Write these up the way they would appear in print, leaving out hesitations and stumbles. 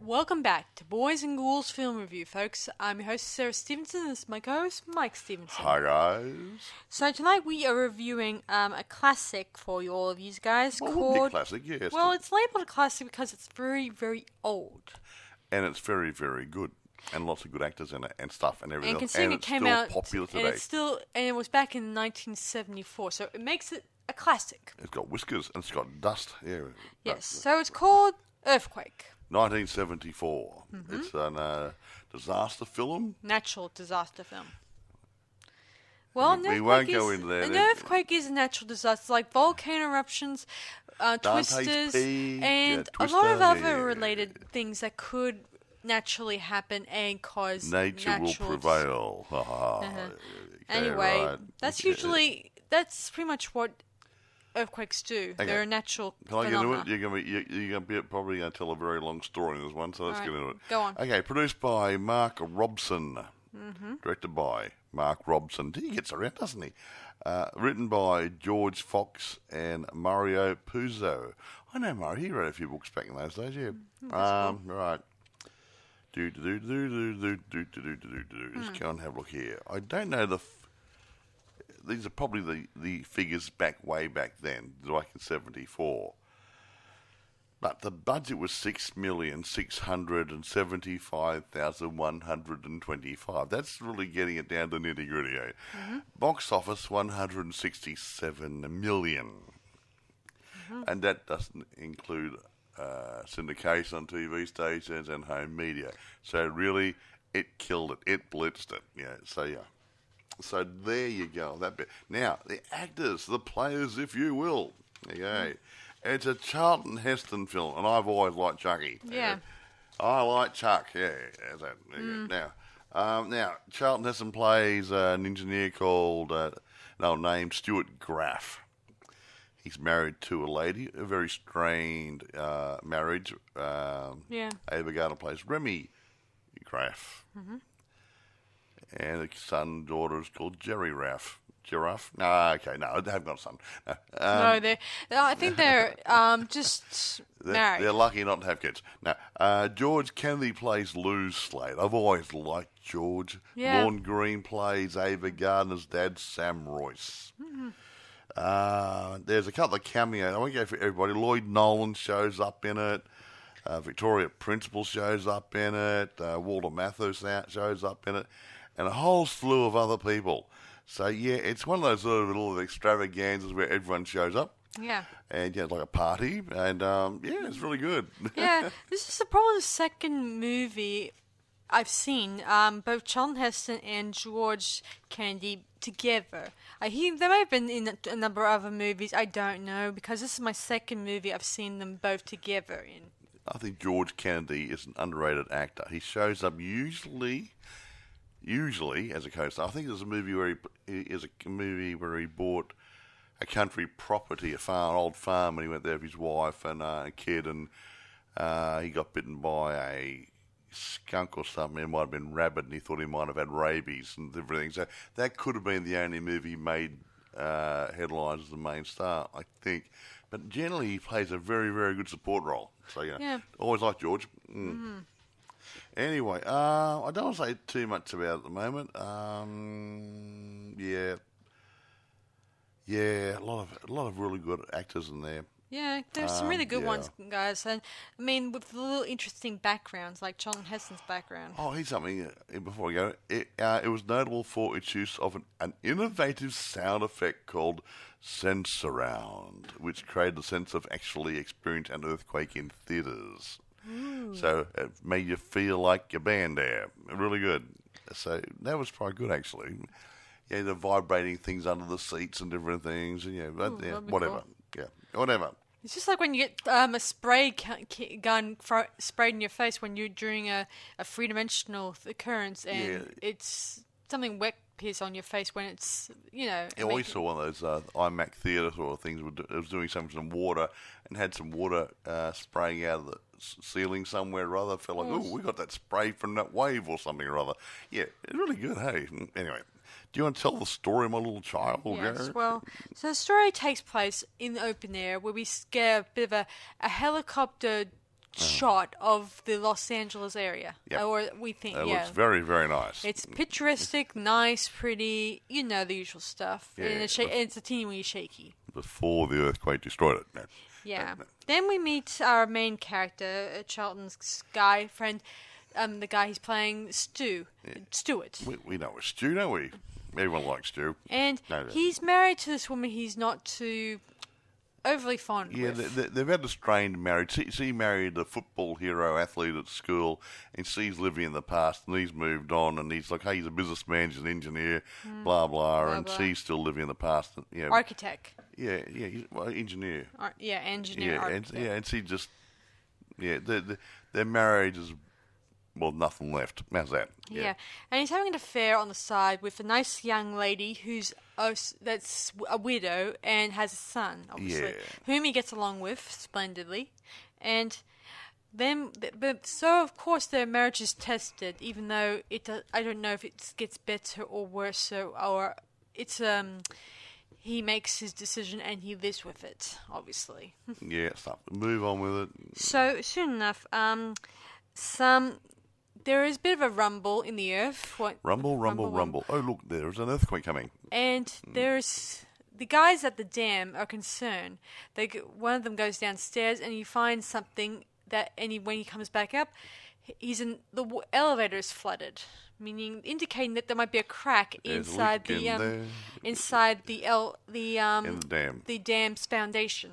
Welcome back to Boys and Ghouls Film Review, folks. I'm your host, Sarah Stephenson, and this is my co-host, Mike Stephenson. Hi, guys. So tonight we are reviewing a classic for all of you guys called... classic, yes. Well, it's labelled a classic because it's very, very old. And it's very, very good. And lots of good actors in it and stuff and everything. And considering it came out... popular today. And it was back in 1974, so it makes it a classic. It's got whiskers and it's got dust. Yeah. Yes, so it's called Earthquake. 1974. Mm-hmm. It's a disaster film. Natural disaster film. Well, we won't go into that. An earthquake is a natural disaster, like volcano eruptions, twisters, and a lot of other related things that could naturally happen and cause nature will prevail. Anyway, right. that's pretty much what earthquakes do. Okay. They're a natural phenomena. Can I get into it? You're going to probably going to tell a very long story in this one, so let's get into it. Go on. Okay, produced by Mark Robson. Directed by Mark Robson. He gets around, doesn't he? Written by George Fox and Mario Puzo. I know Mario. He wrote a few books back in those days, yeah. Cool. Right. Let's go and have a look here. I don't know these are probably the figures way back then, like in 74. But the budget was 6,675,125. That's really getting it down to nitty gritty. Eh? Mm-hmm. Box office 167 million, and that doesn't include syndication on TV stations and home media. So really, it killed it. It blitzed it. Yeah. So there you go, that bit. Now, the actors, the players, if you will. Okay. It's a Charlton Heston film, and I've always liked Chucky. Yeah. I like Chuck, yeah. Now, Charlton Heston plays an engineer named Stuart Graff. He's married to a lady, a very strained marriage. Ava Gardner plays Remy Graff. Mm-hmm. And the son and daughter is called Jerry Raff. Giraffe? No, okay, no, they haven't got a son. No, I think they're just married. They're lucky not to have kids. Now, George Kennedy plays Lou Slade. I've always liked George. Yeah. Lorne Green plays Ava Gardner's dad, Sam Royce. Mm-hmm. There's a couple of cameos. I won't go for everybody. Lloyd Nolan shows up in it. Victoria Principal shows up in it. Walter Matthau shows up in it. And a whole slew of other people. So, yeah, it's one of those sort of little extravaganzas where everyone shows up. Yeah. And, it's like a party. And, it's really good. Yeah, this is probably the second movie I've seen, both Charlton Heston and George Kennedy together. They may have been in a number of other movies, I don't know, because this is my second movie I've seen them both together in. I think George Kennedy is an underrated actor. He shows up usually as a co-star. I think there's a movie where he bought a country property, an old farm, and he went there with his wife and a kid, and he got bitten by a skunk or something. It might have been rabbit, and he thought he might have had rabies and everything. So that could have been the only movie he made headlines as the main star, I think. But generally, he plays a very, very good support role. So, always like George. Mm. Anyway, I don't want to say too much about it at the moment. A lot of really good actors in there. Yeah, there's some really good ones, guys. And I mean, with little interesting backgrounds, like Charlton Heston's background. Oh, here's something before we go. It was notable for its use of an innovative sound effect called Sensurround, which created a sense of actually experiencing an earthquake in theatres. So it made you feel like your band there. Really good. So that was probably good, actually. Yeah, the vibrating things under the seats and different things. And whatever. Cool. Yeah, whatever. It's just like when you get a spray gun sprayed in your face when you're during a three-dimensional occurrence, and it's something wet appears on your face when it's, Yeah, we saw one of those IMAX theatre sort of things. It was doing something with some water and had some water spraying out of the ceiling somewhere or other. Felt like, we got that spray from that wave or something or other. Yeah, it's really good, hey. Anyway, do you want to tell the story, my little child? Yes, well, so the story takes place in the open air where we get a bit of a helicopter shot of the Los Angeles area. Yep. Or we think, It yeah. looks very, very nice. It's picturesque, nice, pretty, the usual stuff. Yeah, And it's a teeny wee shaky. Before the earthquake destroyed it. No. Yeah. Then we meet our main character, Charlton's guy friend, the guy he's playing, Stuart. We know it's Stu, don't we? Everyone likes Stu. And he's married to this woman he's not too overly fond with. Yeah, they've had a strained marriage. She married a football hero athlete at school, and she's living in the past, and he's moved on, and he's like, hey, he's a businessman, he's an engineer, blah, blah, and she's still living in the past. Architect. Yeah, he's engineer. Engineer, architect. And she just, their marriage is, well, nothing left. How's that? Yeah, and he's having an affair on the side with a nice young lady who's that's a widow and has a son, obviously, whom he gets along with splendidly. And then, so of course their marriage is tested, even though I don't know if it gets better or worse, or it's he makes his decision and he lives with it, obviously. Yeah, move on with it. So soon enough, there is a bit of a rumble in the earth. Rumble. Oh, look, there's an earthquake coming. And there's the guys at the dam are concerned. One of them goes downstairs and he finds something when he comes back up, the elevator is flooded, indicating that there might be a crack inside the dam's foundation.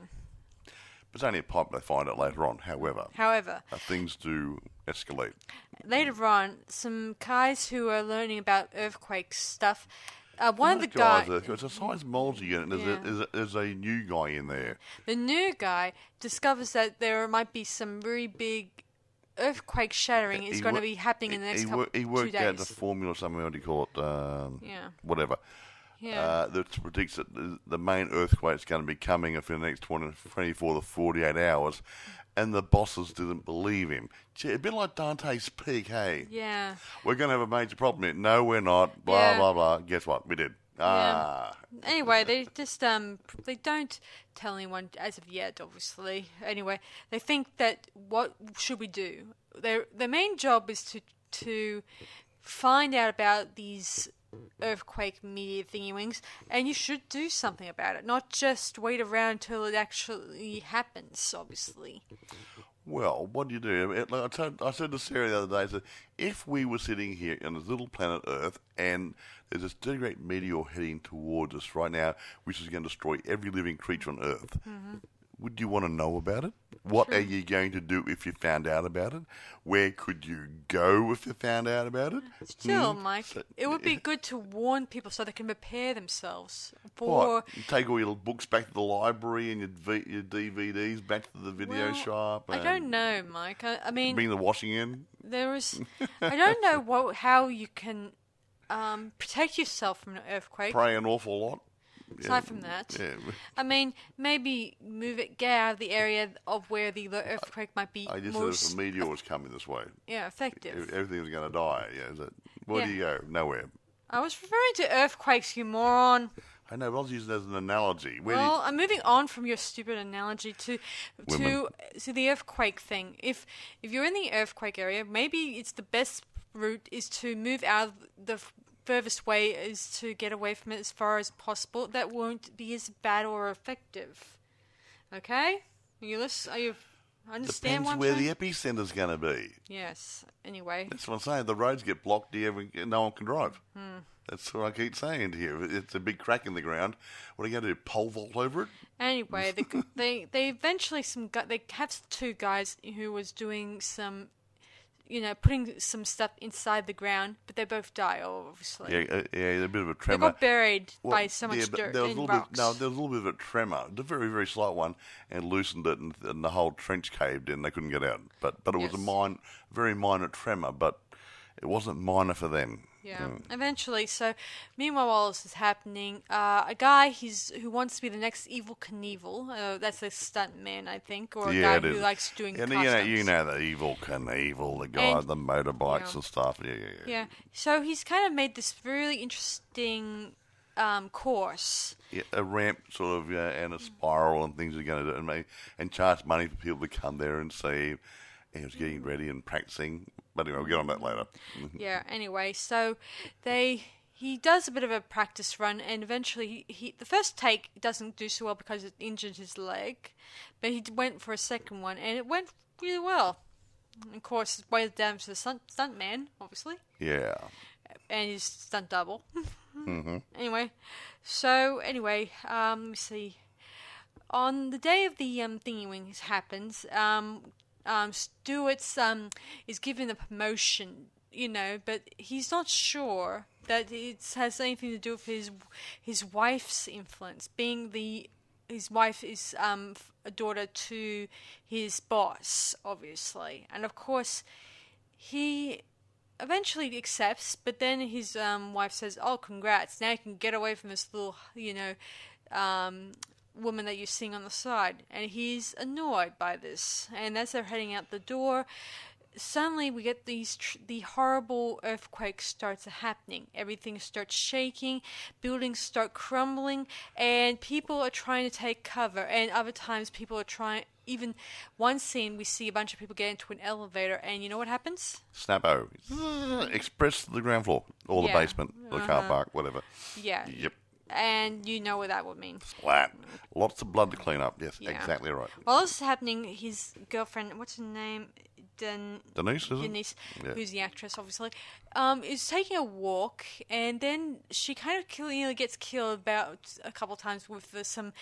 But it's only a pipe. They find it later on. However, things do escalate. Later on, some guys who are learning about earthquake stuff. One of the guys. guys. It's a seismology unit. There's a new guy in there. The new guy discovers that there might be some really big earthquake shattering is going to be happening in the next 2 days. He worked out the formula, something, what do you call it? Whatever. Yeah. That predicts that the main earthquake is going to be coming for the next 24 to 48 hours, and the bosses didn't believe him. Gee, a bit like Dante's Peak, hey? Yeah. We're going to have a major problem here. No, we're not. Blah, blah, blah. Guess what? We did. Anyway, they just they don't tell anyone as of yet, obviously. Anyway, they think that what should we do? Their main job is to find out about these earthquake media thingy-wings, and you should do something about it, not just wait around until it actually happens, obviously. Well, what do you do? I said to Sarah the other day, I said, if we were sitting here on this little planet Earth and there's this great meteor heading towards us right now, which is going to destroy every living creature on Earth, would you want to know about it? What are you going to do if you found out about it? Where could you go if you found out about it? Still, Mike, it would be good to warn people so they can prepare themselves for... What? You take all your books back to the library and your DVDs back to the video shop? I don't know, Mike. I mean... Bring the washing in? I don't know how you can protect yourself from an earthquake. Pray an awful lot. Aside from that, I mean, maybe get out of the area of where the earthquake might be. I just said if a meteor was coming this way. Yeah, effective. Everything was going to die. Where do you go? Nowhere. I was referring to earthquakes, you moron. I know, but I was using it as an analogy. I'm moving on from your stupid analogy to the earthquake thing. If you're in the earthquake area, maybe it's the best route is to move out of the furthest way is to get away from it as far as possible. That won't be as bad or effective. Okay? Are you understand Depends where the epicenter's going to be. Yes. Anyway. That's what I'm saying. The roads get blocked here and no one can drive. That's what I keep saying to you. It's a big crack in the ground. What are you going to do? Pole vault over it? Anyway, they eventually they have two guys who was doing some putting some stuff inside the ground, but they both die, obviously. Yeah, a bit of a tremor. They got buried by so much dirt and rocks. There was a little bit of a tremor, a very, very slight one, and loosened it, and the whole trench caved in. They couldn't get out. But it was a very minor tremor, but it wasn't minor for them. Yeah, eventually. So, meanwhile, while this is happening, a guy who wants to be the next Evel Knievel. That's a stunt man, I think, or a guy who likes doing customs. You know the Evel Knievel, the guy with the motorbikes and stuff. Yeah. So he's kind of made this really interesting course. Yeah, a ramp sort of and a spiral and things are going to do, and charge money for people to come there and see. he was getting ready and practicing. But anyway, we'll get on that later. Yeah, anyway, so he does a bit of a practice run, and eventually the first take doesn't do so well because it injured his leg, but he went for a second one, and it went really well. Of course, it weighs down to the stunt man, obviously. Yeah. And his stunt double. Mm-hmm. Anyway, let me see. On the day of the thingy when this happens, Stewart's is given a promotion, but he's not sure that it has anything to do with his wife's influence, being his wife is a daughter to his boss, obviously, and of course he eventually accepts, but then his wife says, "Oh, congrats! Now you can get away from this little, woman that you're seeing on the side," and he's annoyed by this. And as they're heading out the door, suddenly we get the horrible earthquake starts happening. Everything starts shaking, buildings start crumbling, and people are trying to take cover. And other times people are trying. Even one scene, we see a bunch of people get into an elevator, and you know what happens? Snappo. Express to the ground floor, or the basement, or the car park, whatever. Yeah. Yep. And you know what that would mean. Splat. Lots of blood to clean up. Yes, exactly right. While this is happening, his girlfriend, what's her name? Denise, is it? Denise, who's the actress, obviously, is taking a walk, and then she kind of gets killed about a couple of times with some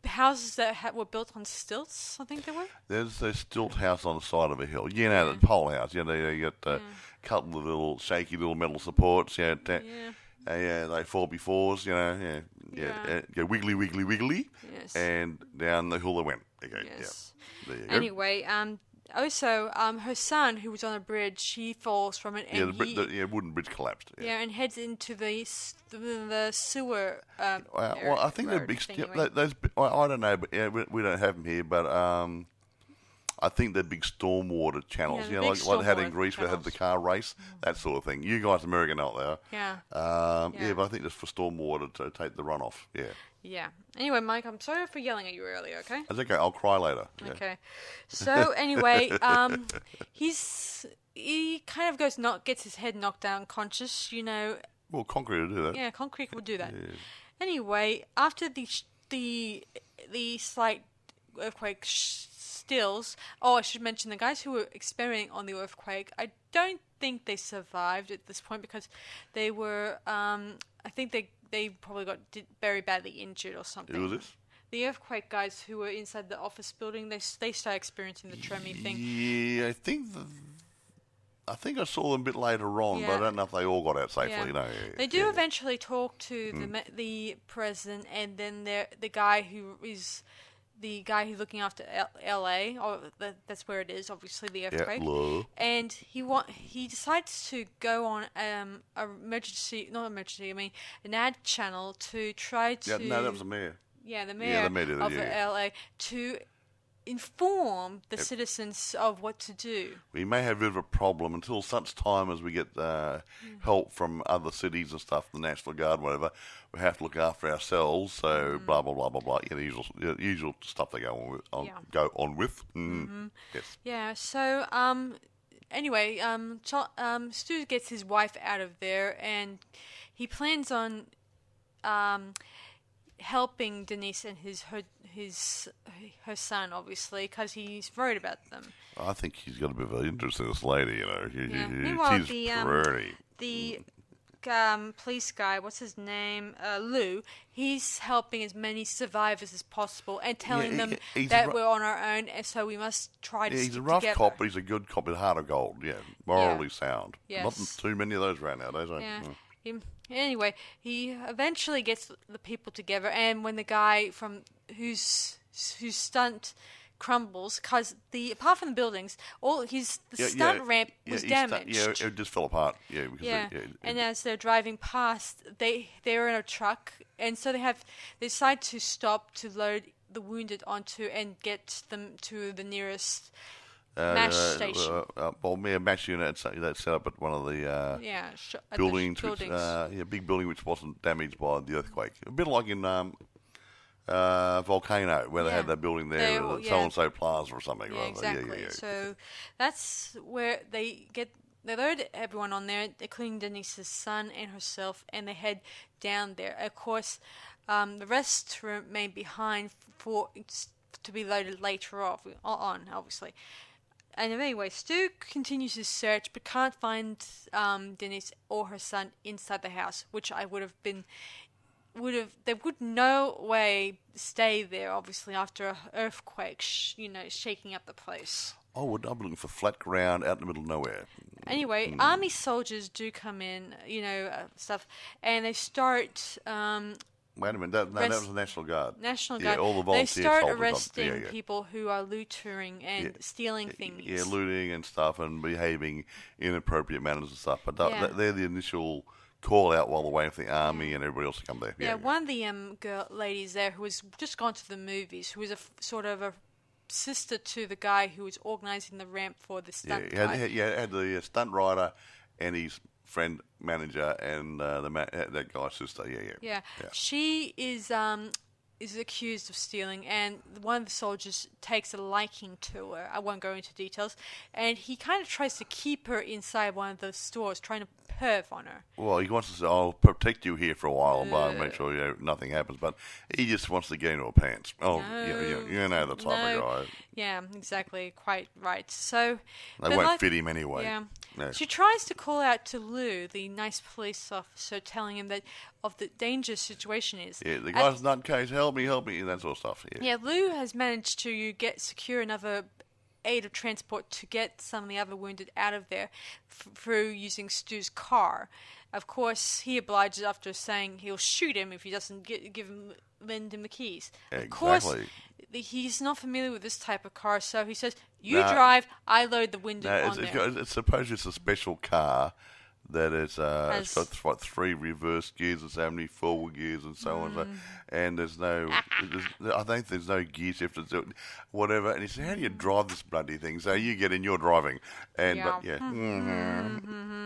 houses that were built on stilts, I think they were. There's a stilt house on the side of a hill. The pole house. They got a couple of little shaky little metal supports. They 4x4s. Go wiggly, wiggly, wiggly. Yes. And down the hill they went. Okay. Yes. Yeah. There you go. Anyway, also, her son, who was on a bridge, he falls from it. And the wooden bridge collapsed. Yeah, and heads into the sewer. Well, I think they're big. Those, I don't know, but we don't have them here. But I think they're big stormwater channels. Like they had in Greece, where they had the car race, that sort of thing. You guys, American out there. Yeah. But I think it's for stormwater to take the runoff. Yeah. Yeah. Anyway, Mike, I'm sorry for yelling at you earlier, okay? That's okay. I'll cry later. Yeah. Okay. So, anyway, he kind of gets his head knocked down unconscious, Well, concrete will do that. Yeah, concrete will do that. Yeah. Anyway, after the slight earthquake stills, I should mention the guys who were experimenting on the earthquake, I don't think they survived at this point because they were, I think they probably got very badly injured or something. Who was this? The earthquake guys who were inside the office building, they started experiencing the tremor thing. Yeah, I think I saw them a bit later on, but I don't know if they all got out safely. Yeah. They do eventually talk to the president, and then the guy who's looking after L.A. or that's where it is, obviously the earthquake. Yeah, and he decides to go on an ad channel to try to. Yeah, no, that was the mayor. Yeah, the mayor of L.A. to inform the citizens of what to do. We may have a bit of a problem until such time as we get help from other cities and stuff, the National Guard, whatever. We have to look after ourselves, so blah, blah, blah, blah, blah. The usual stuff they go on with. Mm-hmm. Yes. Yeah, so anyway, Stu gets his wife out of there, and he plans on helping Denise and her son, obviously, because he's worried about them. I think he's got a bit of an interest in this lady, Meanwhile, she's pretty. The police guy, what's his name? Lou. He's helping as many survivors as possible and telling them that we're on our own, and so we must try to. He's a rough cop, but he's a good cop with heart of gold. Yeah, morally sound. Yes. Not too many of those right nowadays. Anyway, he eventually gets the people together, and when the guy whose stunt crumbles, because apart from the buildings, stunt ramp was damaged. It just fell apart. And as they're driving past, they're in a truck, and so they decide to stop to load the wounded onto and get them to the nearest MASH station. MASH unit that's set up at one of the buildings, big building which wasn't damaged by the earthquake. A bit like in volcano where they had that building there, so-and-so Plaza or something. Yeah, exactly. So that's where they load everyone on there, including Denise's son and herself, and they head down there. Of course, the rest remain behind to be loaded later on, obviously. And anyway, Stu continues his search, but can't find Denise or her son inside the house, which I they would no way stay there, obviously, after an earthquake, shaking up the place. Oh, we're not looking for flat ground out in the middle of nowhere. Anyway, army soldiers do come in, stuff, and they start... Wait a minute, that was the National Guard. National Guard. All the volunteer they start soldiers arresting people who are lootering and stealing things. Yeah, looting and stuff and behaving in inappropriate manners and stuff. But they're the initial call out while they're waiting for the army and everybody else to come there. Yeah, one of the ladies there who was just gone to the movies, who was sort of a sister to the guy who was organising the ramp for the stunt guy. Had the stunt rider and his friend manager and that guy's sister. Yeah. She is accused of stealing, and one of the soldiers takes a liking to her. I won't go into details, and he kind of tries to keep her inside one of the stores, trying to perv on her. Well, he wants to say, "I'll protect you here for a while, but make sure nothing happens." But he just wants to get into her pants. Oh, no, you know the type of guy. Yeah, exactly. Quite right. So they won't fit him anyway. Yeah. No. She tries to call out to Lou, the nice police officer, telling him of the dangerous situation is. Yeah, the guy's nutcase. Help me, and that sort of stuff. Yeah, Lou has managed to secure another aid of transport to get some of the other wounded out of there through using Stu's car. Of course, he obliges after saying he'll shoot him if he doesn't lend him the keys. Exactly. Of course, he's not familiar with this type of car, so he says, "You drive, I load the window on there." It's supposed it's a special car that it's got 3 reverse gears and so many forward gears and so on. And I think there's no gears. You have to do whatever. And he said, "How do you drive this bloody thing?" So you get in, you're driving.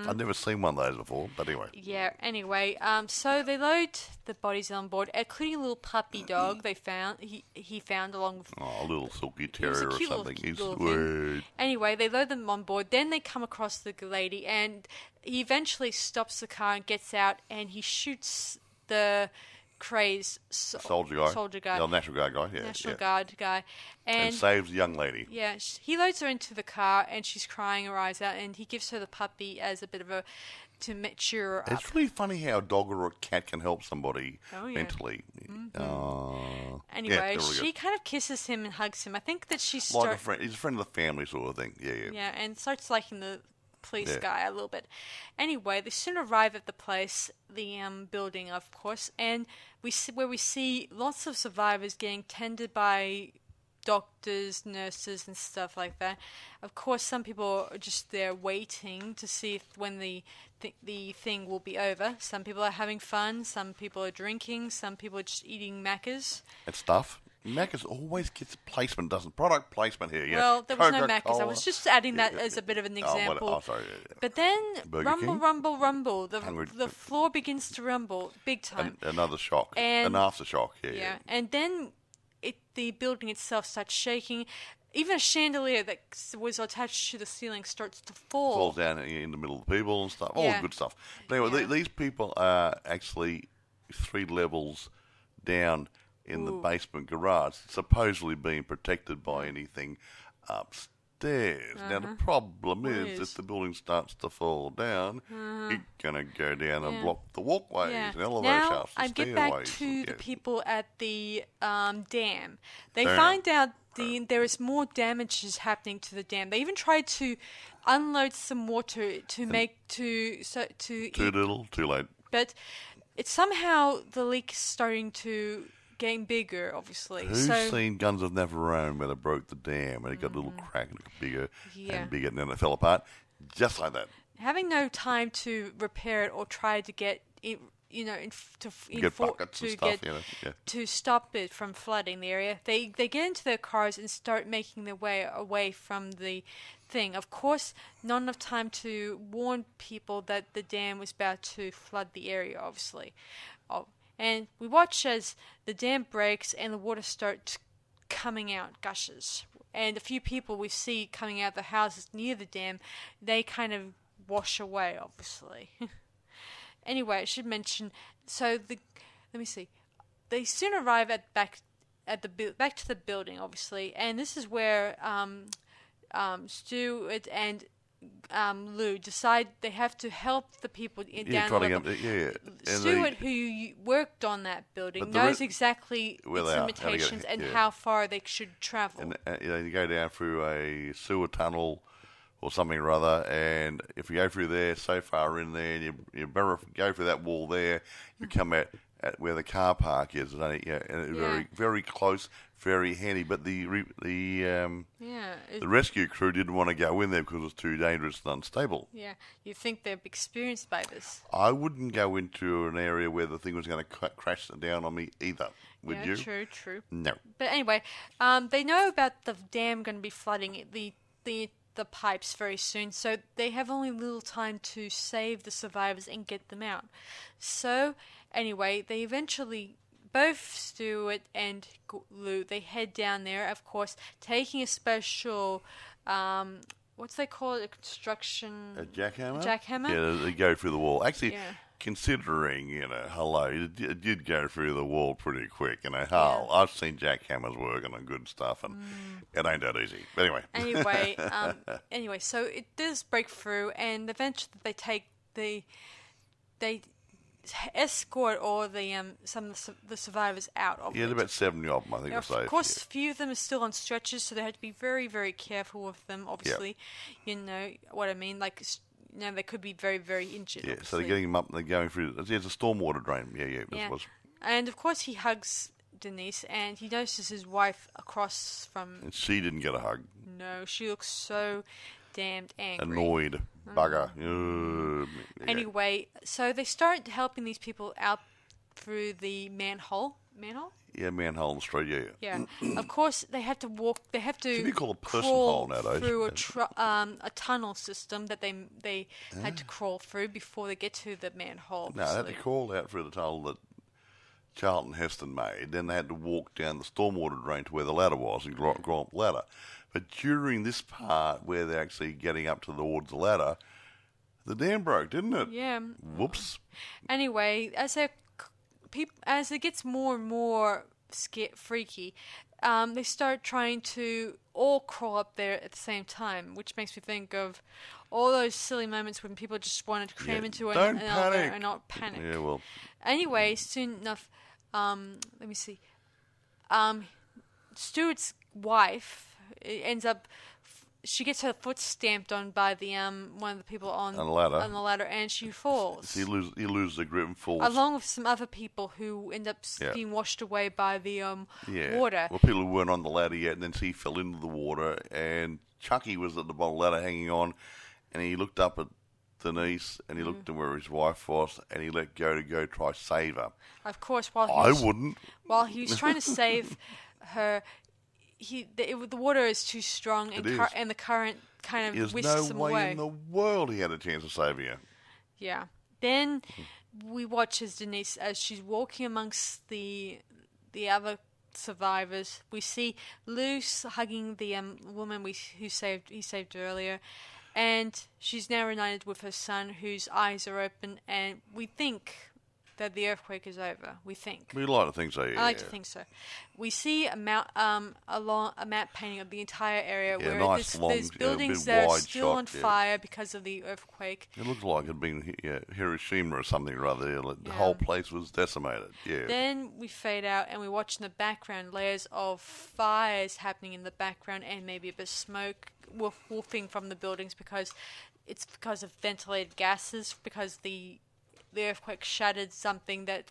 I've never seen one of those before, but anyway. Yeah, anyway, so they load the bodies on board, including a little puppy dog they found. He found along with... Oh, a little silky terrier or something. He's sweet. Anyway, they load them on board. Then they come across the lady, and he eventually stops the car and gets out, and he shoots the crazed soldier guy. The National Guard guy, National Guard guy. And saves the young lady. Yeah, he loads her into the car, and she's crying her eyes out, and he gives her the puppy as a bit of to cheer her up. It's really funny how a dog or a cat can help somebody mentally. Anyway, she kind of kisses him and hugs him. I think that she's like a friend. He's a friend of the family sort of thing. Yeah, and starts liking the police guy a little bit. Anyway, they soon arrive at the place, the building, of course, and we see lots of survivors getting tended by doctors, nurses, and stuff like that. Of course, some people are just there waiting to see when the thing will be over. Some people are having fun. Some people are drinking. Some people are just eating Maccas. And stuff. Macca's always gets placement, doesn't product placement here. Yeah. Well, there was no Macca's. I was just adding that as a bit of an example. Sorry. But then, Burger rumble, King? rumble, rumble. The floor begins to rumble big time. Another shock. An aftershock. Yeah. And then the building itself starts shaking. Even a chandelier that was attached to the ceiling starts to fall. Falls down in the middle of the people and stuff. All the good stuff. But anyway, these people are actually 3 levels down in the basement garage, supposedly being protected by anything upstairs. Now, the problem is, if the building starts to fall down, it's going to go down and block the walkways and elevator shafts and stairways. Now, I get back to the people at the dam. They find out there is more damages happening to the dam. They even tried to unload some water to make... Too little, too late. But it's somehow the leak is starting to... getting bigger, obviously. Who's seen Guns of Navarone where they broke the dam and it got a little crack and it got bigger and bigger and then it fell apart? Just like that. Having no time to repair it or try to get it, to stop it from flooding the area, they get into their cars and start making their way away from the thing. Of course, not enough time to warn people that the dam was about to flood the area, obviously. And we watch as the dam breaks and the water starts coming out, gushes. And a few people we see coming out of the houses near the dam, they kind of wash away, obviously. Anyway, I should mention, let me see. They soon arrive back to the building, obviously, and this is where Stuart and Lou decide they have to help the people down the level. Stuart, who worked on that building, knows exactly its limitations and how far they should travel. And you go down through a sewer tunnel or something or other, and if you go through there, so far in there, and you better go through that wall there, you come out at where the car park is, and it's very, very close, very handy. But the rescue crew didn't want to go in there because it was too dangerous and unstable. Yeah, you think they're experienced by this? I wouldn't go into an area where the thing was going to crash down on me either. Would you? True. No. But anyway, they know about the dam going to be flooding the pipes very soon, so they have only little time to save the survivors and get them out. So anyway, they eventually, both Stuart and Lou, they head down there, of course, taking a special, what's they call it, a construction... A jackhammer? Jackhammer? Yeah, they go through the wall. Actually, considering, it did go through the wall pretty quick. I've seen jackhammers working on good stuff, and it ain't that easy. But anyway, so it does break through, and eventually they escort all some of the survivors out of it. Yeah, about 70 of them, I think. Of course, a few of them are still on stretchers, so they have to be very, very careful with them. Obviously, you know what I mean. Like, they could be very, very injured. Yeah, obviously. So they're getting them up and they're going through. There's a stormwater drain. Yeah. And of course, he hugs Denise, and he notices his wife across from. And she didn't get a hug. No, she looks so damned angry. Annoyed. Bugger. Anyway, so they start helping these people out through the manhole. Manhole? Yeah, manhole in the street, Yeah. Of course, they have to walk. They have to. Should be called a person hole nowadays. Through a tunnel system that they had to crawl through before they get to the manhole. No, they had to crawl out through the tunnel that Charlton Heston made. Then they had to walk down the stormwater drain to where the ladder was and go up the ladder. But during this part where they're actually getting up towards the ladder, the dam broke, didn't it? Yeah. Whoops. Anyway, as it gets more and more freaky, they start trying to all crawl up there at the same time, which makes me think of all those silly moments when people just wanted to cram into an elevator and not panic. Yeah, well. Anyway, soon enough, let me see. Stuart's wife ends up. She gets her foot stamped on by the one of the people on the ladder, and she falls. He loses the grip and falls. Along with some other people who end up being washed away by the water. Well, people who weren't on the ladder yet, and then he fell into the water, and Chucky was at the bottom of the ladder hanging on, and he looked up at Denise, and he looked at where his wife was, and he let go to go try to save her. Of course, I wouldn't. While he was trying to save her, the water is too strong, and the current kind of whisks him away. There's no way in the world he had a chance of saving her. Yeah. Then we watch as Denise, as she's walking amongst the other survivors. We see Luce hugging the woman he saved earlier, and she's now reunited with her son, whose eyes are open, and we think that the earthquake is over. We think. We like to think so. Yeah. I like to think so. We see a map painting of the entire area where there's buildings that are still on fire because of the earthquake. It looks like it had been Hiroshima or something or other. The whole place was decimated. Yeah. Then we fade out and we watch in the background layers of fires happening in the background and maybe a bit of smoke wolfing from the buildings because of ventilated gases because the earthquake shattered something that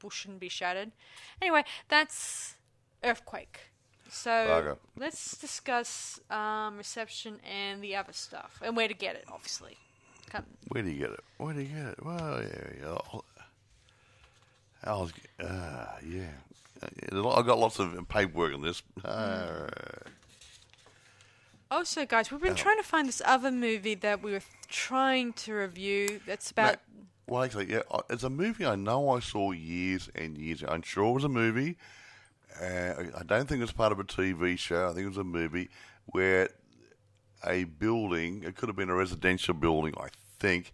shouldn't be shattered. Anyway, that's earthquake. So let's discuss reception and the other stuff and where to get it, obviously. Come. Where do you get it? Well, yeah. I've got lots of paperwork on this. Also, guys, we've been trying to find this other movie that we were trying to review that's about... Well, actually, yeah, it's a movie I know I saw years and years ago. I'm sure it was a movie. I don't think it was part of a TV show. I think it was a movie where a building, it could have been a residential building, I think,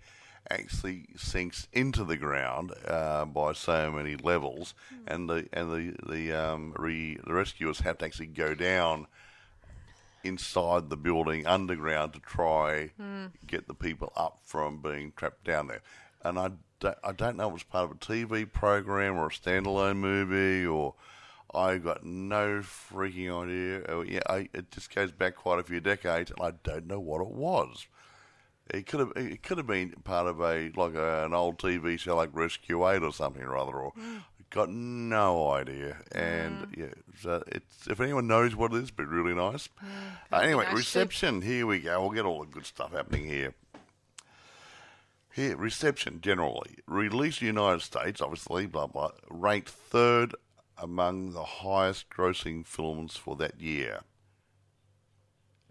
actually sinks into the ground by so many levels, and the rescuers have to actually go down inside the building underground to try get the people up from being trapped down there. And I don't know if it was part of a TV program or a standalone movie, or I got no freaking idea. It just goes back quite a few decades, and I don't know what it was. It could have been part of an old TV show like Rescue 8 or something or other, or got no idea. And so if anyone knows what it is, it'd be really nice. Anyway, Reception. Here we go. We'll get all the good stuff happening here. Here, Reception generally released in the United States, obviously, blah blah, ranked third among the highest grossing films for that year.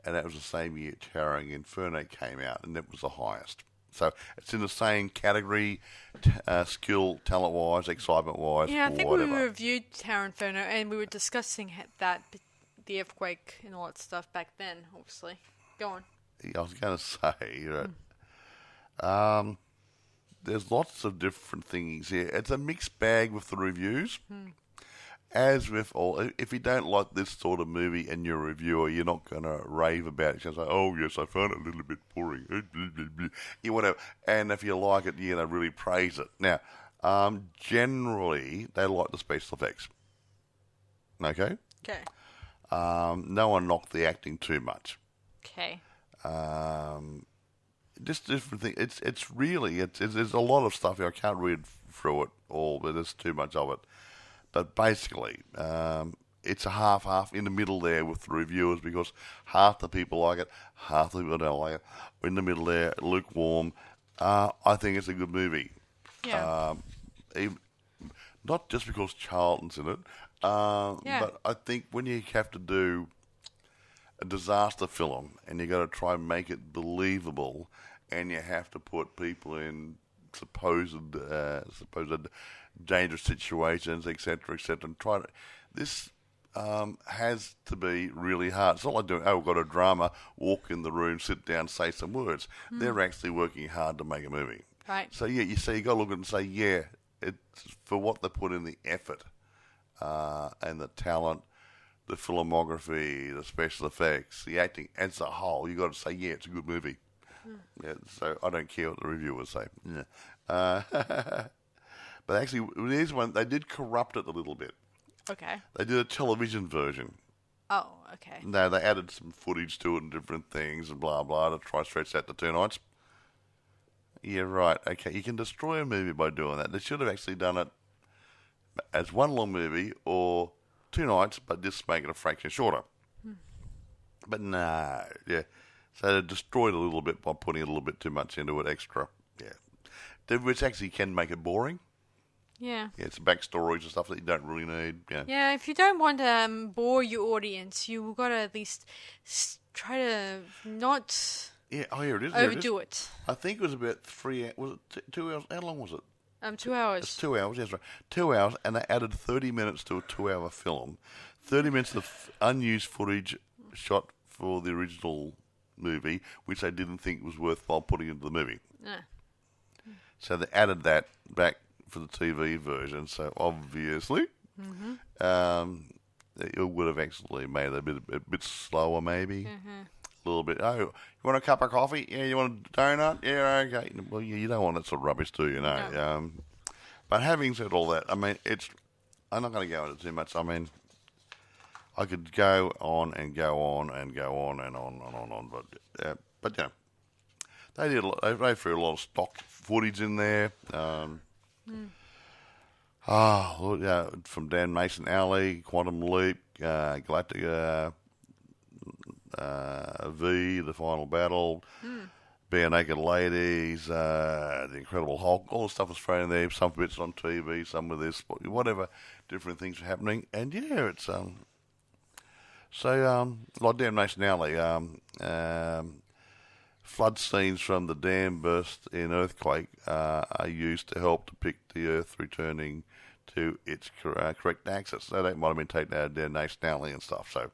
And that was the same year Towering Inferno came out, and that was the highest. So it's in the same category, skill, talent-wise, excitement-wise, Yeah, I think whatever. we reviewed Tower Inferno, and we were discussing that, the earthquake and all that stuff back then, obviously. Go on. I was going to say, there's lots of different things here. It's a mixed bag with the reviews. As with all, if you don't like this sort of movie and you're a reviewer, you're not going to rave about it. You're going to say, oh, yes, I found it a little bit boring. Yeah, whatever. And if you like it, really praise it. Now, generally, they like the special effects. Okay? Okay. No one knocked the acting too much. Okay. Just different things. It's really, there's a lot of stuff here. I can't read through it all, but there's too much of it. But basically, it's a half-half in the middle there with the reviewers, because half the people like it, half the people don't like it. We're in the middle there, lukewarm. I think it's a good movie. Yeah. Not just because Charlton's in it, but I think when you have to do a disaster film and you got to try and make it believable, and you have to put people in supposed dangerous situations, etc., etc. And this has to be really hard. It's not like doing, we've got a drama, walk in the room, sit down, say some words. They're actually working hard to make a movie. Right. So you got to look at it and say, it's for what they put in the effort and the talent, the filmography, the special effects, the acting as a whole. You got to say, it's a good movie. Yeah, so I don't care what the reviewers say. Yeah. But actually, there's one, they did corrupt it a little bit. Okay. They did a television version. Oh, okay. No, they added some footage to it and different things and blah, blah, to try to stretch that to 2 nights. Yeah, right. Okay, you can destroy a movie by doing that. They should have actually done it as one long movie or 2 nights, but just make it a fraction shorter. But no, yeah. So they destroyed a little bit by putting a little bit too much into it extra. Yeah. Which actually can make it boring. Yeah. Yeah, it's backstories and stuff that you don't really need. Yeah. Yeah, if you don't want to bore your audience, you've got to at least try to not Yeah, here it is. overdo it. I think it was about 3 hours. Was it 2 hours? How long was it? 2 hours. It's 2 hours, yes, right. 2 hours, and they added 30 minutes to a 2-hour film. 30 minutes of unused footage shot for the original movie, which they didn't think was worthwhile putting into the movie. Yeah. So they added that back for the TV version. So obviously, it would have actually made it a bit slower, maybe. A little bit. Oh, you want a cup of coffee? Yeah. You want a donut? Yeah. Okay. Well, you don't want that sort of rubbish, do you? No. No. But having said all that, I mean, I'm not going to go into too much. I mean, I could go on and go on and go on and on and on, but they threw a lot of stock footage in there. From Dan Mason Alley, Quantum Leap, Galactica, V, The Final Battle, Bare Naked Ladies, The Incredible Hulk, all the stuff was thrown in there. Some bits on TV, some with this, whatever, different things are happening. And it's like Damn Nation Alley, Flood scenes from the dam burst in earthquake are used to help depict the Earth returning to its correct axis. So that might have been taken out of their nationality and stuff. So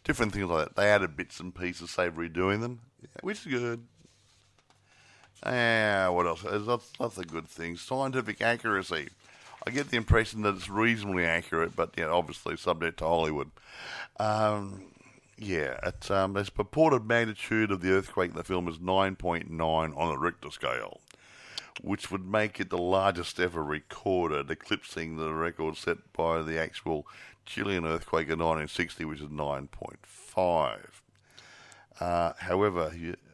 different things like that. They added bits and pieces, say, redoing them, which is good. What else? There's lots of good things. Scientific accuracy. I get the impression that it's reasonably accurate, but obviously subject to Hollywood. Its purported magnitude of the earthquake in the film is 9.9 on the Richter scale, which would make it the largest ever recorded, eclipsing the record set by the actual Chilean earthquake in 1960, which is 9.5. However,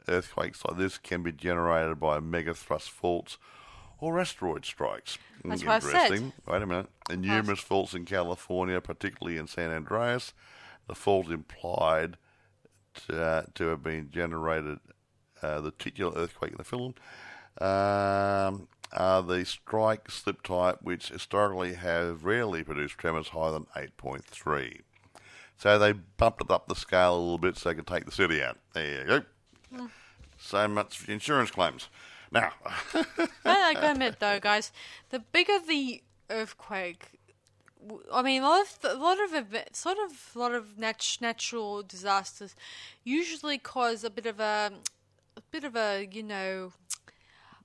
earthquakes like this can be generated by megathrust faults or asteroid strikes. That's what I said. Wait a minute. In numerous faults in California, particularly in San Andreas, the fault implied to have been generated, the titular earthquake in the film, are the strike slip type, which historically have rarely produced tremors higher than 8.3. So they bumped it up the scale a little bit so they could take the city out. There you go. So much for insurance claims. Now, I gotta admit though, guys, the bigger the earthquake, I mean, a lot of natural disasters usually cause a bit of a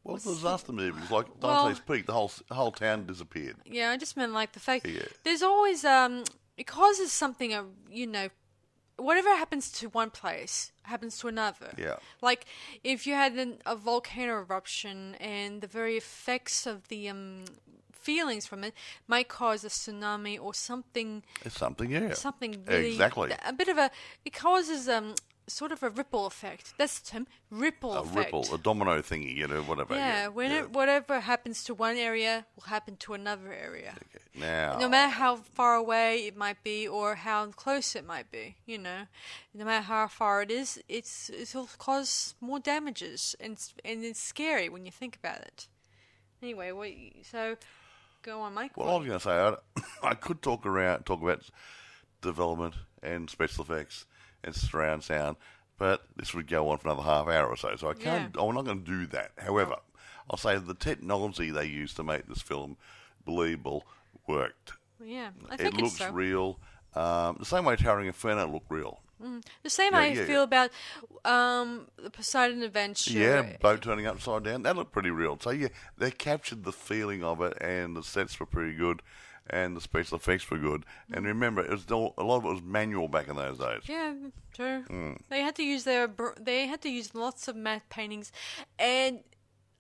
well, disaster movies like Dante's Peak, the whole town disappeared. Yeah, I just meant like the fact there's always it causes something whatever happens to one place happens to another. Yeah. Like if you had a volcano eruption and the very effects of the feelings from it might cause a tsunami or something. Something, yeah. Something really. Exactly. It causes sort of a ripple effect. That's the term, ripple effect. A domino thingy, whatever. Yeah, whatever happens to one area will happen to another area. Okay. Now, no matter how far away it might be or how close it might be, no matter how far it is, it'll cause more damages, and it's scary when you think about it. Anyway, so go on, Mike. Well, I was going to say, I could talk about development and special effects and surround sound, but this would go on for another half hour or so. So I'm not going to do that. However, I'll say the technology they used to make this film believable worked. Yeah, I think it looks real. The same way Towering Inferno looked real. The same way I feel about the Poseidon Adventure. Yeah, boat turning upside down. That looked pretty real. So yeah, they captured the feeling of it, and the sets were pretty good, and the special effects were good. And remember, a lot of it was manual back in those days. Yeah, true. They had to use lots of matte paintings, and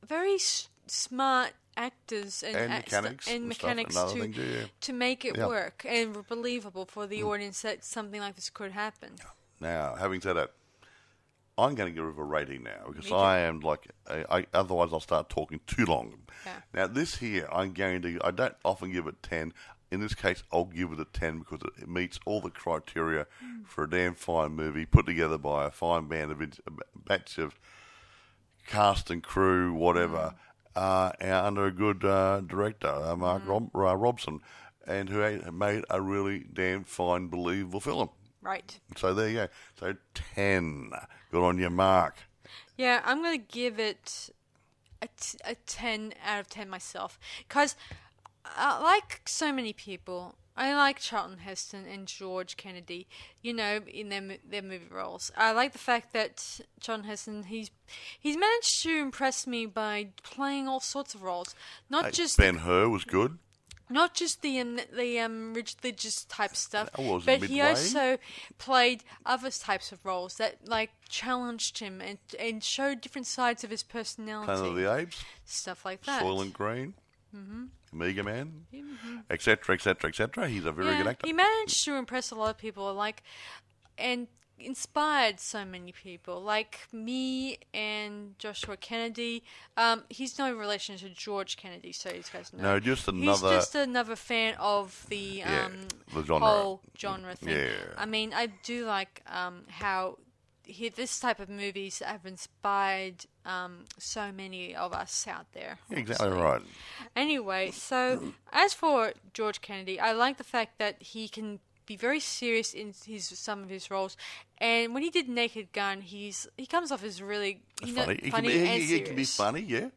very smart actors and mechanics to make it work and believable for the audience that something like this could happen. Now, having said that, I'm going to give it a rating now because I am otherwise I'll start talking too long. Yeah. Now, this here, I don't often give it 10. In this case, I'll give it a 10 because it meets all the criteria for a damn fine movie put together by a fine batch of cast and crew, whatever. Under a good director, Mark Robson, and who made a really damn fine, believable film. Right. So there you go. So 10. Good on you, Mark. Yeah, I'm going to give it a 10 out of 10 myself. Because, like so many people, I like Charlton Heston and George Kennedy, in their movie roles. I like the fact that Charlton Heston, he's managed to impress me by playing all sorts of roles. Not just Ben-Hur was good. Not just the religious type stuff, but midway. He also played other types of roles that challenged him and showed different sides of his personality. Planet of the Apes, stuff like that. Soylent Green. Mega Man, etc., etc., etc. He's a very good actor. He managed to impress a lot of people, and inspired so many people, like me and Joshua Kennedy. He's no relation to George Kennedy, so you guys know. No, he's just another fan of the whole genre thing. Yeah. I mean, I do like how this type of movies have inspired so many of us out there. Exactly right. Anyway, so as for George Kennedy, I like the fact that he can be very serious in some of his roles. And when he did Naked Gun, he comes off as really funny. and serious. He can be funny, yeah.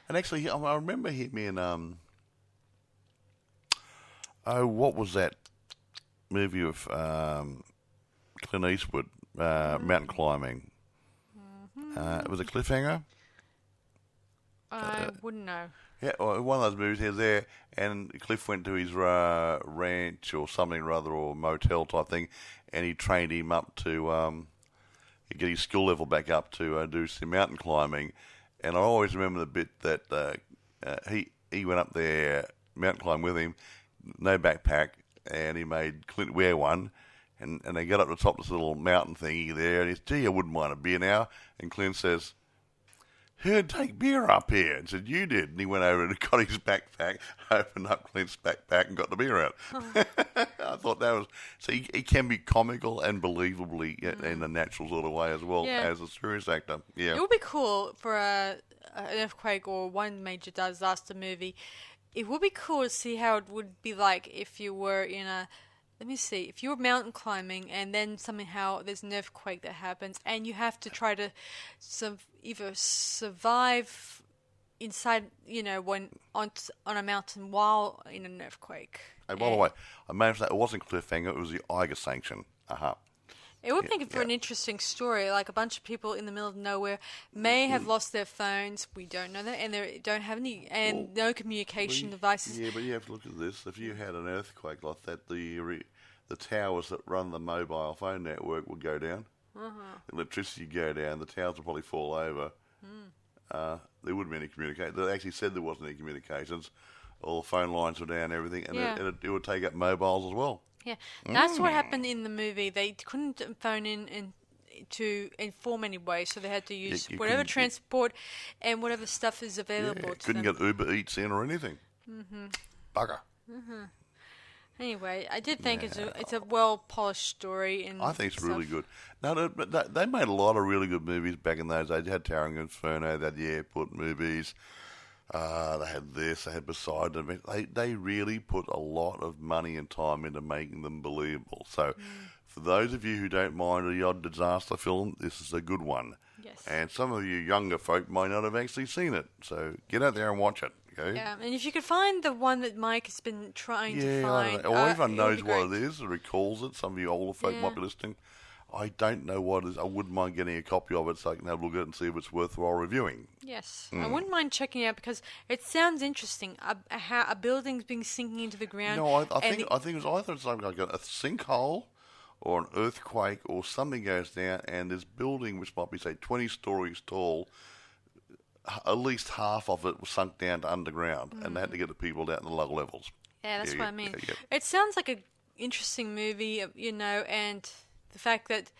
And actually, I remember him in what was that movie with Clint Eastwood, mountain climbing? Was it Cliffhanger? I wouldn't know. Yeah, well, one of those movies he was there, and Cliff went to his ranch or something or other, or motel type thing, and he trained him up to get his skill level back up to do some mountain climbing. And I always remember the bit that he went up there mountain climbing with him, no backpack, and he made Clint wear one. And they got up to the top of this little mountain thingy there, and he said, "Gee, I wouldn't mind a beer now." And Clint says, "Who'd take beer up here?" And said, "You did." And he went over and got his backpack, opened up Clint's backpack, and got the beer out. Oh. I thought that was... So he can be comical and believably in a natural sort of way as well as a serious actor. Yeah. It would be cool for an earthquake or one major disaster movie. It would be cool to see how it would be like if you were in a... Let me see. If you were mountain climbing and then somehow there's an earthquake that happens and you have to try to either survive inside, when on a mountain while in an earthquake. And by the way, I managed that it wasn't Cliffhanger, it was the Eiger sanction. It would make it for an interesting story. Like a bunch of people in the middle of nowhere may have lost their phones. We don't know that, and they don't have any, no communication devices. Yeah, but you have to look at this. If you had an earthquake like that, the towers that run the mobile phone network would go down. Electricity would go down. The towers would probably fall over. There wouldn't be any communication. They actually said there wasn't any communications. All the phone lines were down, everything, and it would take up mobiles as well. Yeah, that's what happened in the movie. They couldn't phone in to inform anyway, so they had to use whatever transport and whatever stuff is available to couldn't them. Get Uber Eats in or anything. Bugger. Anyway, I did think it's a well-polished story. And I think it's really good. No, but they made a lot of really good movies back in those days. They had Towering Inferno, they had the airport movies. They had this, they had Beside Them. They really put a lot of money and time into making them believable. So, for those of you who don't mind the odd disaster film, this is a good one. Yes. And some of you younger folk might not have actually seen it. So, get out there and watch it. Okay? Yeah, and if you could find the one that Mike has been trying to find... or everyone knows what it is or recalls it. Some of you older folk might be listening. I don't know what it is. I wouldn't mind getting a copy of it so I can have a look at it and see if it's worthwhile reviewing. Yes, I wouldn't mind checking it out because it sounds interesting. A building's being sinking into the ground. No, I think it was either something like a sinkhole or an earthquake or something goes down and this building, which might be, say, 20 stories tall, at least half of it was sunk down to underground and they had to get the people down in the lower levels. Yeah, that's what I mean. Yeah. It sounds like an interesting movie, and... The fact that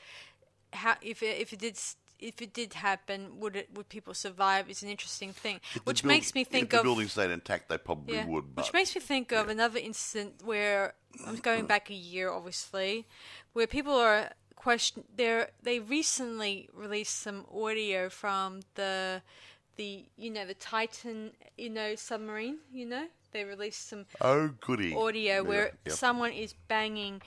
if it did happen, would people survive is an interesting thing. Which makes me think if the building stayed intact, they probably would. But, which makes me think of another incident where I'm going back a year, obviously, where people are they recently released some audio from the Titan submarine. They released some audio where someone is banging.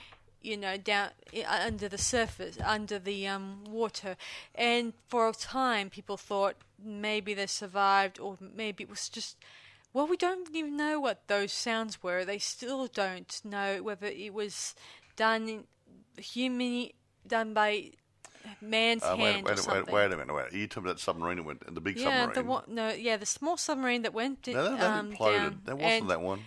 Down under the surface, under the water. And for a time, people thought maybe they survived or maybe it was just... Well, we don't even know what those sounds were. They still don't know whether it was done by man's hand or something. Wait a minute. Are you talking about that submarine that went... The big submarine? The small submarine that went that imploded. Down. That wasn't that one.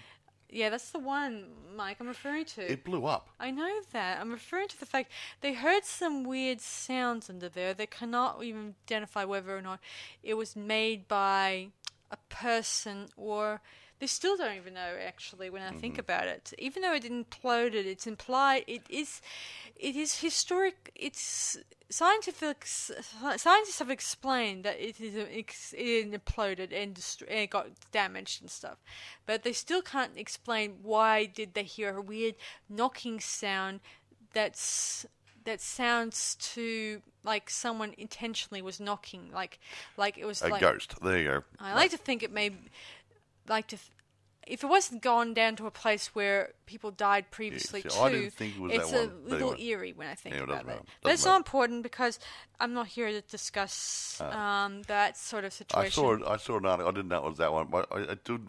Yeah, that's the one, Mike, I'm referring to. It blew up. I know that. I'm referring to the fact they heard some weird sounds under there. They cannot even identify whether or not it was made by a person or... They still don't even know, actually, when I think about it. Even though it imploded, it's implied... It is historic... It's... Scientists have explained that it imploded and it got damaged and stuff, but they still can't explain why did they hear a weird knocking sound that sounds to like someone intentionally was knocking, like it was a ghost. There you go. I like to think it may if it wasn't gone down to a place where people died previously see, too, I didn't think it was it's that a one. little Anyway. eerie when I think Yeah, it about doesn't it. matter. But it's Doesn't not matter. important because I'm not here to discuss that sort of situation. I saw an article. I didn't know it was that one, but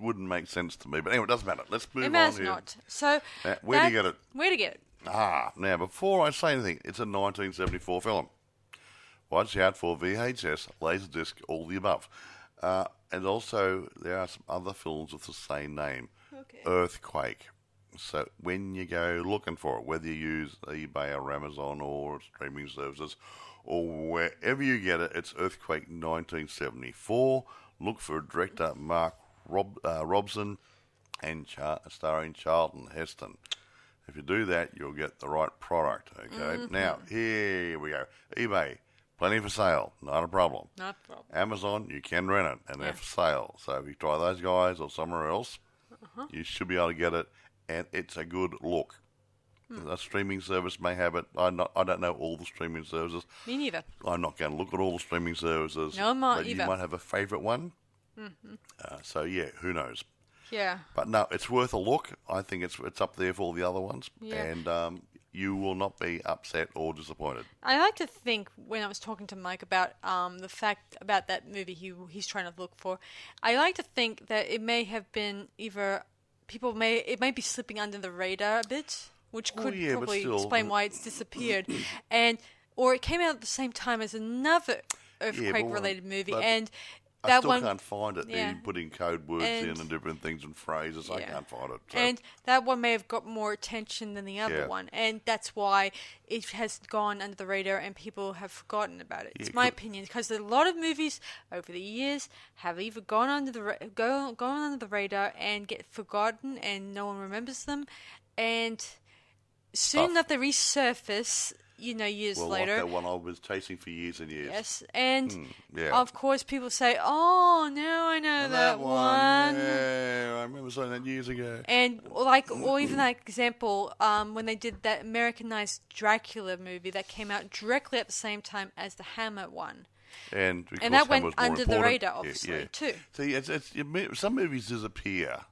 wouldn't make sense to me. But anyway, it doesn't matter. Let's move It on matters here. not. So Now, where do you get it? Where to get it? Now, before I say anything, it's a 1974 film. Watch out for VHS, Laserdisc, all the above. And also, there are some other films with the same name. Okay. Earthquake. So when you go looking for it, whether you use eBay or Amazon or streaming services or wherever you get it, it's Earthquake 1974. Look for director Mark Robson and starring Charlton Heston. If you do that, you'll get the right product. Okay. Now, here we go. eBay. Plenty for sale, not a problem. Not a problem. Amazon, you can rent it, and they're for sale. So if you try those guys or somewhere else, you should be able to get it, and it's a good look. A streaming service may have it. I don't know all the streaming services. Me neither. I'm not going to look at all the streaming services. No, I'm not but either. You might have a favourite one. So yeah, who knows? Yeah. But no, it's worth a look. I think it's up there for all the other ones, Yeah. and you will not be upset or disappointed. I like to think when I was talking to Mike about the fact about that movie he's trying to look for, I like to think that it may have been either it may be slipping under the radar a bit, which could yeah, but probably still. explain why it's disappeared, or it came out at the same time as another earthquake-related movie, but and I that still one can't find it. yeah. They're putting code words in And- and different things and phrases. I Yeah. can't find it. So. And that one may have got more attention than the other Yeah. one. And that's why it has gone under the radar and people have forgotten about it. It's my opinion. Because a lot of movies over the years have either gone under the radar and get forgotten and no one remembers them. And soon enough they resurface, years later. Like that one I was chasing for years and years. Yes, and yeah. of course people say, "Oh, now I know that one." Yeah, I remember saying that years ago. And or even that example, when they did that Americanized Dracula movie that came out directly at the same time as the Hammer one, And that went under the radar, obviously, too. See, some movies disappear,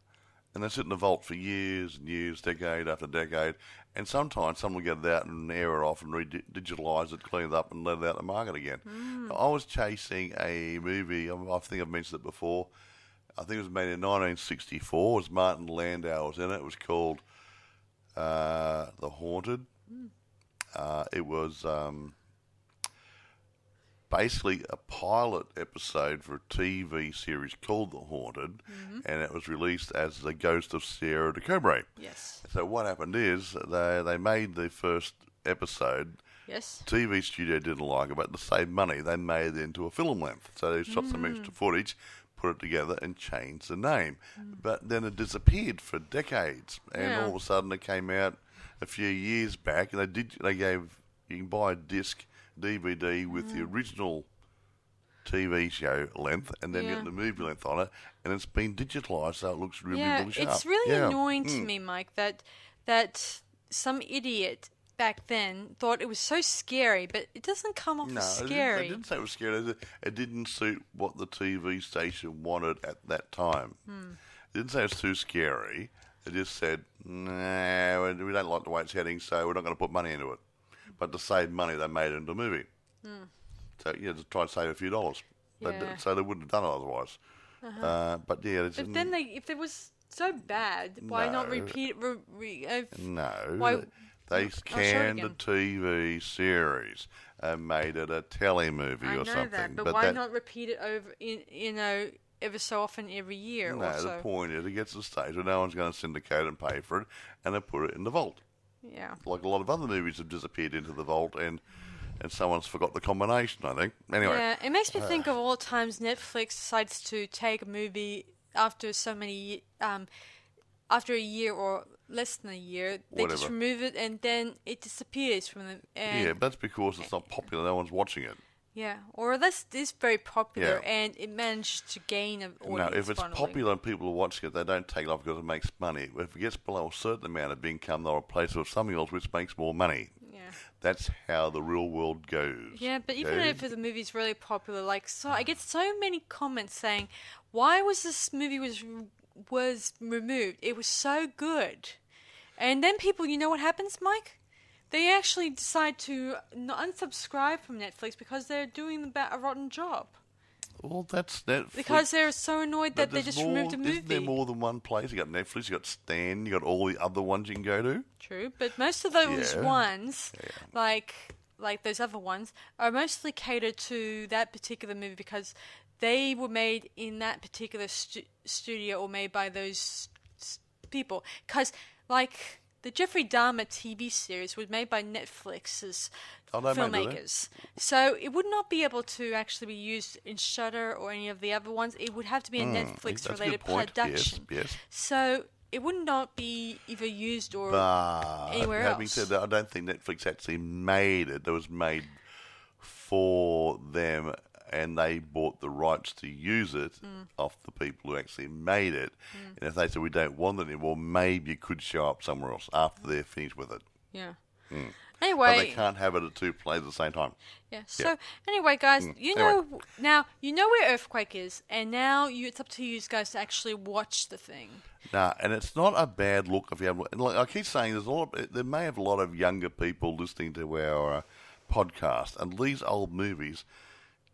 and they sit in the vault for years and years, decade after decade. And sometimes someone will get it out and air it off and digitalise it, clean it up, and let it out the market again. I was chasing a movie. I think I've mentioned it before. I think it was made in 1964. It was Martin Landau was in it. It was called The Haunted. It was basically a pilot episode for a TV series called The Haunted, and it was released as The Ghost of Sierra de Cobre. Yes. So what happened is they made the first episode. Yes. TV studio didn't like it, but to save money, they made it into a film length. So they shot some extra footage, put it together, and changed the name. But then it disappeared for decades, and all of a sudden it came out a few years back, and you can buy a disc DVD with the original TV show length, and then get the movie length on it, and it's been digitalised, so it looks really, really sharp. It's really annoying to me, Mike, that some idiot back then thought it was so scary, but it doesn't come off as scary. They didn't say it was scary. It didn't suit what the TV station wanted at that time. It didn't say it's too scary. It just said, nah, we don't like the way it's heading, so we're not going to put money into it. But to save money, they made it into a movie. So, to try to save a few dollars. Yeah. So they wouldn't have done it otherwise. But, yeah. But then if it was so bad, why not repeat it? No. They canned the TV series and made it a telemovie or something. I know that, but why not repeat it over, ever so often every year or so? No, the point is it gets to the stage where no one's going to syndicate and pay for it, and they put it in the vault. Yeah. Like a lot of other movies have disappeared into the vault, and someone's forgot the combination, I think. Anyway. Yeah, it makes me think of all the times Netflix decides to take a movie after so many, after a year or less than a year, they just remove it and then it disappears from them. Yeah, but that's because it's not popular. No one's watching it. Yeah, or unless it is very popular and it managed to gain an audience. No, if it's popular and people are watching it, they don't take it off because it makes money. If it gets below a certain amount of income, they'll replace it with something else which makes more money. Yeah. That's how the real world goes. Yeah, but even if the movie's really popular, I get so many comments saying, "Why was this movie was removed. It was so good. And then people, you know what happens, Mike? They actually decide to unsubscribe from Netflix because they're doing a rotten job. Well, that's Netflix. Because they're so annoyed that they just removed a movie. Isn't there more than one place? You got Netflix, you got Stan, you got all the other ones you can go to. True, but most of those ones, like those other ones, are mostly catered to that particular movie because they were made in that particular studio or made by those people. Because, like, the Jeffrey Dahmer TV series was made by Netflix's filmmakers. So it would not be able to actually be used in Shudder or any of the other ones. It would have to be a Netflix-related production. Yes. So it would not be either used or anywhere else. Having else. said that, I don't think Netflix actually made it. It was made for them, and they bought the rights to use it off the people who actually made it. And if they said, we don't want it anymore, maybe it could show up somewhere else after they're finished with it. Yeah. But Anyway, they can't have it at two places at the same time. Yeah. So anyway, guys, you know where Earthquake is, and now it's up to you guys to actually watch the thing. Nah, and it's not a bad look if you have. And like I keep saying, there may have a lot of younger people listening to our podcast, and these old movies,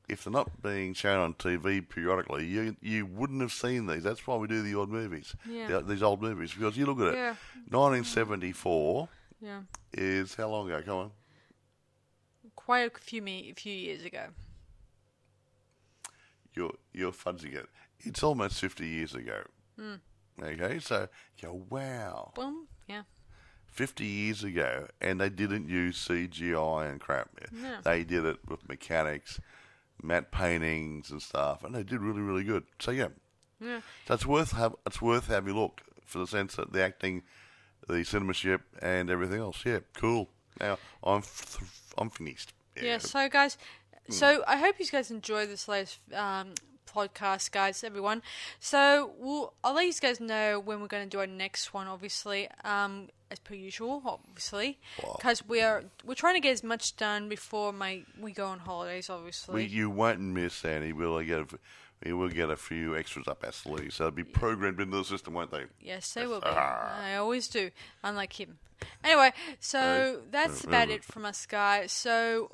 if they're not being shown on TV periodically, you wouldn't have seen these. That's why we do the old movies, these old movies, because you look at it, 1974 is how long ago? Come on. Quite a few years ago. You're fudging it. It's almost 50 years ago. Okay, so you go, wow. Boom, yeah. 50 years ago, and they didn't use CGI and crap. No. They did it with mechanics, matte paintings and stuff, and they did really, really good. So yeah. So it's worth having a look for the sense that the acting, the cinematography, and everything else. Yeah, cool. Now I'm finished. Yeah. So guys, so I hope you guys enjoy this latest podcast, guys, everyone. So I'll let you guys know when we're going to do our next one, obviously, as per usual, obviously, because we're trying to get as much done before we go on holidays, obviously. You won't miss any. We will get a few extras up our sleeves, so they'll be programmed into the system, won't they? Yes, they will be. I always do, unlike him. Anyway, so that's about it from us, guys. So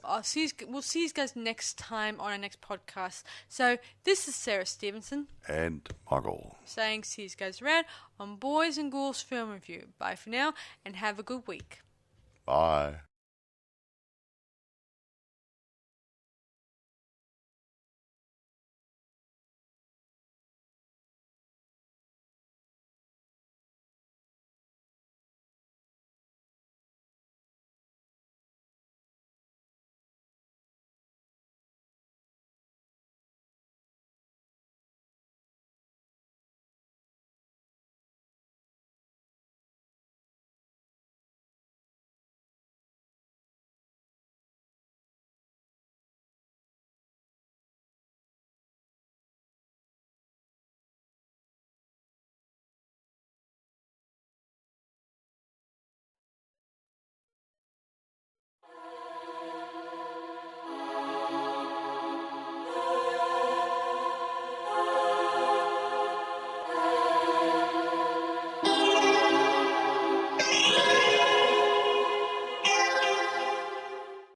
we'll see you guys next time on our next podcast. So this is Sarah Stephenson and Michael saying see you guys around on Boys and Ghouls Film Review. Bye for now, and have a good week. Bye.